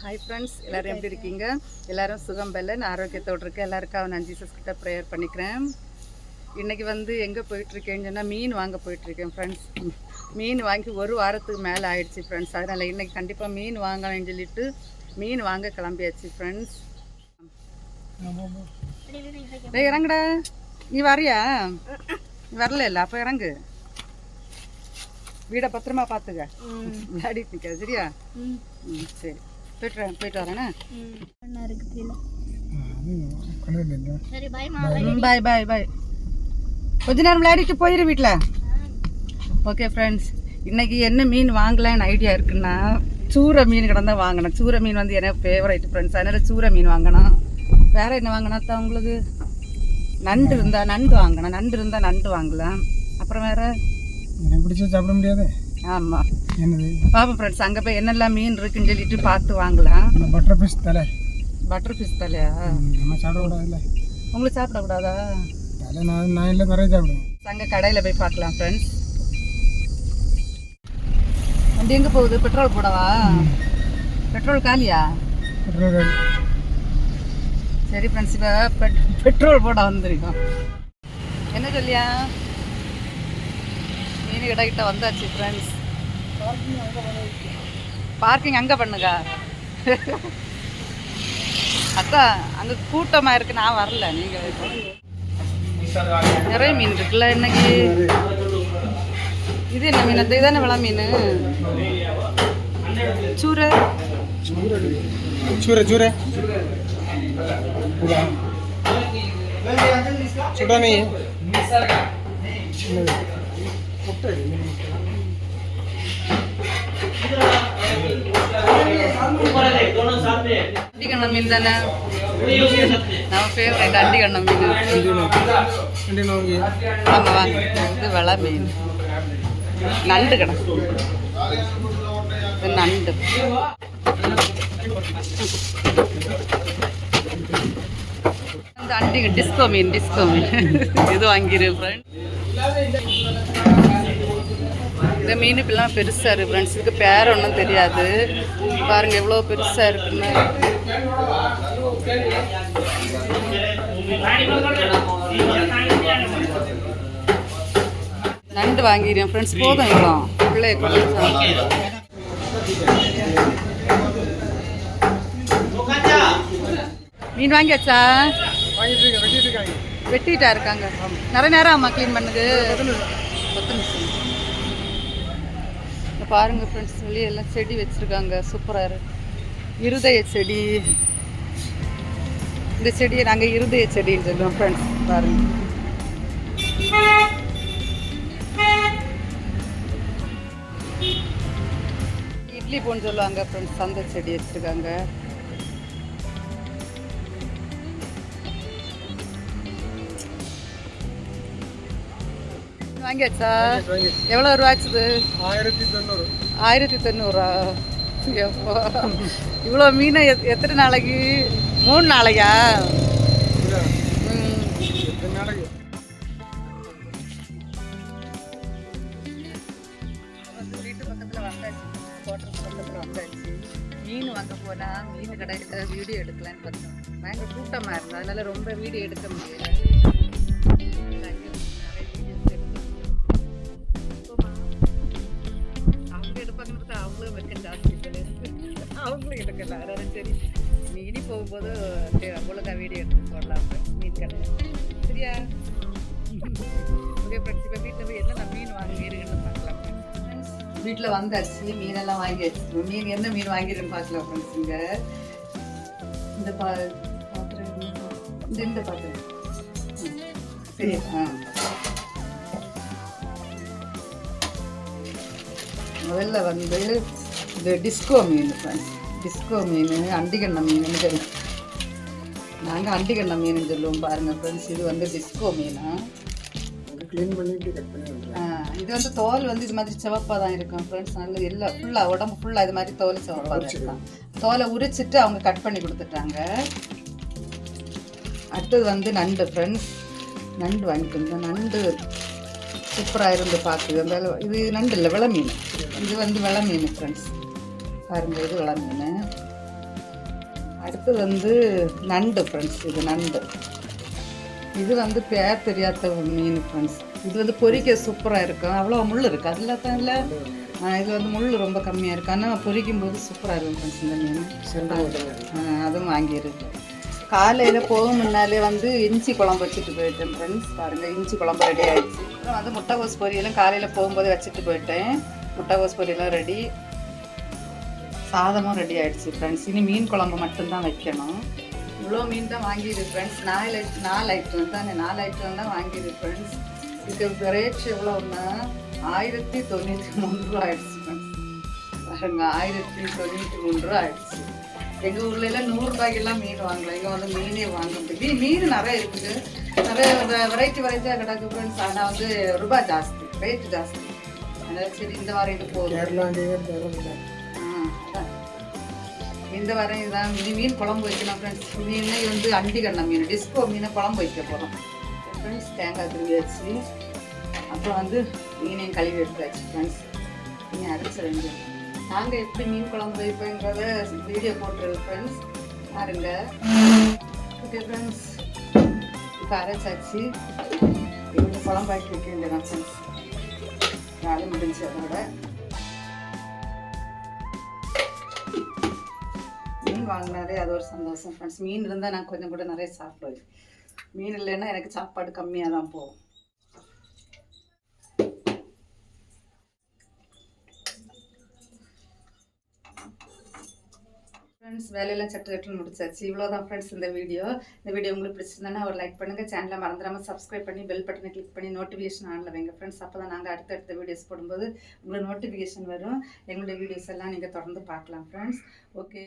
Hi friends, எல்லோரும் எப்படி இருக்கீங்க? எல்லோரும் சுகம் பெல்லன் ஆரோக்கியத்தோடு இருக்க எல்லாருக்காக நான் ஜீசஸ் கிட்ட ப்ரேயர் பண்ணிக்கிறேன். இன்றைக்கி எங்கே போயிட்டுருக்கேன்னு சொன்னால் மீன் வாங்க போயிட்டுருக்கேன் ஃப்ரெண்ட்ஸ். மீன் வாங்கி ஒரு வாரத்துக்கு மேலே ஆயிடுச்சு ஃப்ரெண்ட்ஸ். அதனால் இன்றைக்கி கண்டிப்பாக மீன் வாங்கணும்னு சொல்லிட்டு மீன் வாங்க கிளம்பியாச்சு ஃப்ரெண்ட்ஸ். இறங்குடா, நீ வரியா? நீ வரல இல்லை, அப்போ இறங்கு. வீடை பத்திரமா பார்த்துக்க, விளையாடிட்டு நிற்க சரியா? சரி, போயிட்டு வரேண்ணா. பாய் பாய் பாய். கொஞ்ச நேரம் விளையாடிட்டு போயிரு வீட்டில். ஓகே ஃப்ரெண்ட்ஸ், இன்றைக்கி என்ன மீன் வாங்கலான்னு ஐடியா இருக்குன்னா சூரை மீன் கிடந்தா வாங்கினேன். சூரை மீன் எனக்கு ஃபேவரைட் ஃப்ரெண்ட்ஸ். அதனால் சூரை மீன் வாங்கினோம். வேறு என்ன வாங்கினா தான் உங்களுக்கு? நண்டு இருந்தால் நண்டு வாங்கினேன். நண்டு இருந்தால் நண்டு வாங்கலாம். அப்புறம் வேறு எனக்கு பிடிச்ச சாப்பிட முடியாது. ஆமாம், பாப்பா ஃப்ரெண்ட்ஸ், அங்கே போய் என்னெல்லாம் மீன் இருக்குன்னு சொல்லிட்டு பார்த்து வாங்கலாம். பட்டர் ஃபிஷ் தலை. பட்டர் ஃபிஷ் தலையா? நம்ம சாப்பிடக்கூடாதுல்ல. உங்களுக்கு சாப்பிடக்கூடாதா? தலை நான் இல்லை, நிறைய சாப்பிடுவேன். அங்கே கடையில் போய் பார்க்கலாம் ஃப்ரெண்ட்ஸ். வண்டி எங்கே போகுது? பெட்ரோல் போடவா? பெட்ரோல் காலியா? பெட்ரோல் காலி. சரி ஃப்ரெண்ட்ஸ், இப்போ பெட்ரோல் போட வந்துருக்கோம். என்ன சொல்லியா? மீன் கடைக்கிட்ட வந்தாச்சு ஃப்ரெண்ட்ஸ். பார்க்கிங் அங்கே பண்ணுங்க. அதான் அங்கே கூட்டமாக இருக்குது, நான் வரல. நீங்கள் நிறைய மீன் இருக்குல்ல இன்னைக்கு. இது என்ன மீன்? அது இதானே விளா மீன்? சூரை சூரை சூரை சுடானே. அண்டிகண்ண மீன் தானே நம்ம ஃபேவரட். அண்டிகண்ண மீன். ஆமாம் வாங்க. இது விளா மீன். நண்டு கடை. இது நண்டு. இந்த அண்டிக டிஸ்கோ மீன். டிஸ்கோ மீன் இது வாங்கிடு ஃப்ரெண்ட். இந்த மீன் இப்பெல்லாம் பெருசாக இருக்குது ஃப்ரெண்ட்ஸ். இதுக்கு பேர் ஒன்றும் தெரியாது. பாருங்கள் எவ்வளோ பெருசாக இருக்குன்னு. நண்டு வாங்கிடுறேன் ஃப்ரெண்ட்ஸ். போதும் இவ்வளோ பிள்ளை. மீன் வாங்கியாச்சா? வெட்டிட்டா இருக்காங்க. நிறைய நேரம் ஆமாம் க்ளீன் பண்ணுது. 10 நிமிஷம். பாருங்கள் ஃப்ரெண்ட்ஸ், வெளியே எல்லாம் செடி வச்சுருக்காங்க. சூப்பராக இருக்கு. இருதய செடி. இந்த செடியை நாங்கள் இருதய செடின்னு சொல்லுவோம் ஃப்ரெண்ட்ஸ். பாருங்கள், இட்லி போன்னு சொல்லுவாங்க ஃப்ரெண்ட்ஸ். அந்த செடி வச்சுருக்காங்க. வாங்கியாச்சா? எவ்வளோ ரூபா ஆச்சுது? 1900. 1900. எப்போ இவ்வளோ மீனை எத்தனை நாளைக்கு? 3 நாளைக்கா? வீட்டு பக்கத்தில் வந்தாச்சு. ஹோட்டல் பக்கத்தில் வந்தாச்சு. மீன் வாங்க போனால் மீன் கடை வீடியோ எடுக்கலான்னு பார்த்தோம். பயங்கர கூட்டமாக இருந்தது, அதனால ரொம்ப வீடியோ எடுக்க முடியல. அவங்களும் எடுக்கல. அதாவது சரி, நீ இனி போகும்போது ஒழுங்காக வீடியோ எடுத்து போடலாம் மீன் கடை. சரியா? ஓகே ஃப்ரெண்ட்ஸ், இப்போ வீட்டில் போய் என்னென்ன மீன் வாங்கிருக்குன்னு பார்க்கலாம். வீட்டில் வந்தாச்சு, மீனெல்லாம் வாங்கியாச்சு. மீன் என்ன மீன் வாங்கிருக்குன்னு பார்க்கலாம் ஃப்ரெண்ட்ஸ். இங்கே இந்த பாத்திரம், இந்த பாத்திரம் சரி. முதல்ல இது டிஸ்கோ மீன் ஃப்ரெண்ட்ஸ். டிஸ்கோ மீன், அண்டிகண்ண மீன். நாங்கள் அண்டிகண்ண மீன் சொல்லுவோம். பாருங்கள் ஃப்ரெண்ட்ஸ், இது டிஸ்கோ மீனா. க்ளீன் பண்ணிட்டு கட் பண்ணி இது தோல் இது மாதிரி சிவப்பாக தான் இருக்கும் ஃப்ரெண்ட்ஸ். நல்ல எல்லாம் ஃபுல்லாக உடம்பு ஃபுல்லாக இது மாதிரி தோல் சிவப்பாக தான் இருக்கும். தோலை உரிச்சிட்டு அவங்க கட் பண்ணி கொடுத்துட்டாங்க. அடுத்தது நண்டு ஃப்ரெண்ட்ஸ். நண்டு வாங்கிட்டு இருந்தேன். நண்டு சூப்பராக இருந்து பார்க்குது. அந்த இது நண்டு இல்லை, விள மீன். இது விள மீன் ஃப்ரெண்ட்ஸ். பாருங்கள், இது விள மீன். அடுத்து வந்து நண்டு ஃப்ரெண்ட்ஸ். இது நண்டு. இது வந்து பேர் தெரியாத மீன் ஃப்ரெண்ட்ஸ். இது வந்து பொரிக்க சூப்பராக இருக்கும். அவ்வளோ முள் இருக்குது அதில் தான் இல்லை. இது வந்து முள் ரொம்ப கம்மியாக இருக்குது. ஆனால் பொரிக்கும் போது சூப்பராக இருக்கும் ஃப்ரெண்ட்ஸ் இந்த மீன். அதுவும் வாங்கியிருக்கு. காலையில் போகும் முன்னாலே வந்து இஞ்சி குழம்பு வச்சுட்டு போயிட்டேன் ஃப்ரெண்ட்ஸ். பாருங்கள், இஞ்சி குழம்பு ரெடி ஆகிடுச்சு. அப்புறம் வந்து முட்டைகோஸ் பொரியலும் காலையில் போகும்போது வச்சுட்டு போயிட்டேன். முட்டைகோஸ் பொரியலும் ரெடி, சாதமும் ரெடி ஆகிடுச்சு ஃப்ரெண்ட்ஸ். இனி மீன் குழம்பு மட்டும்தான் வைக்கணும். இவ்வளோ மீன் தான் வாங்கியிருக்கு ஃப்ரெண்ட்ஸ். 4 ஐட்டம் தான் 4 ஐட்டம் தான் வாங்கியிருக்கு ஃப்ரெண்ட்ஸ். இதுக்கு ரேட் எவ்வளோன்னா 1093 ரூபா ஆயிடுச்சு ஃப்ரெண்ட்ஸ். பாருங்க, 1093 ரூபா ஆயிடுச்சு. எங்கள் ஊர்ல எல்லாம் 100 ரூபாய்க்கெல்லாம் மீன் வாங்கலாம். இங்கே வந்து மீனே வாங்க முடியுது. மீன் நிறைய இருக்குது, நிறைய வெரைட்டியாக கிடக்கு ஃப்ரெண்ட்ஸ். ஆனால் வந்து ரூபாய் ஜாஸ்தி, ரேட் ஜாஸ்தி. அதனால சரி இந்த வாரம் இது போதும். இந்த வாரம் இதுதான் மீன் குழம்பு வைக்கணும் ஃப்ரெண்ட்ஸ். மீன் வந்து அண்டிகண்ண மீன், டிஸ்கோ மீனை குழம்பு வைக்க போகிறோம் ஃப்ரெண்ட்ஸ். தேங்காய் திருவி வச்சு அப்புறம் வந்து மீனையும் கழுவி எடுத்தாச்சு ஃப்ரெண்ட்ஸ். மீன் அரைச்ச வேண்டிய நாங்கள் எப்படி மீன் குழம்பு வைப்போங்கிறத வீடியோ போட்டுருவோம் ஃப்ரெண்ட்ஸ். பாருங்க. ஓகே ஃப்ரெண்ட்ஸ், இப்போ அரைச்சாச்சு. இந்த குழம்பு ஆக்கி வைக்க வேண்டியதான் ஃப்ரெண்ட்ஸ். வேலை முடிஞ்சு. அதோட மீன் வாங்கினாலே அது ஒரு சந்தோஷம் ஃப்ரெண்ட்ஸ். மீன் இருந்தால் நான் கொஞ்சம் கூட நிறைய சாப்பிடுவேன். மீன் இல்லைன்னா எனக்கு சாப்பாடு கம்மியாக தான் போகும். ஃப்ரெண்ட்ஸ், வேலையெல்லாம் சட்டுன்னு முடிச்சாச்சு. இவ்வளோதான் ஃப்ரெண்ட்ஸ் இந்த வீடியோ. இந்த வீடியோ உங்களுக்கு பிடிச்சிருந்தேன்னா ஒரு லைக் பண்ணுங்கள். சேனலை மறந்துடாமல் சப்ஸ்கிரைப் பண்ணி பெல் பட்டனை கிளிக் பண்ணி நோட்டிஃபிகேஷன் ஆனில் வைங்க ஃப்ரெண்ட்ஸ். அப்போ தான் நாங்கள் அடுத்தடுத்த வீடியோஸ் போடும்போது உங்களுக்கு நோட்டிஃபிகேஷன் வரும். எங்களுடைய வீடியோஸ் எல்லாம் நீங்கள் தொடர்ந்து பார்க்கலாம் ஃப்ரெண்ட்ஸ். ஓகே.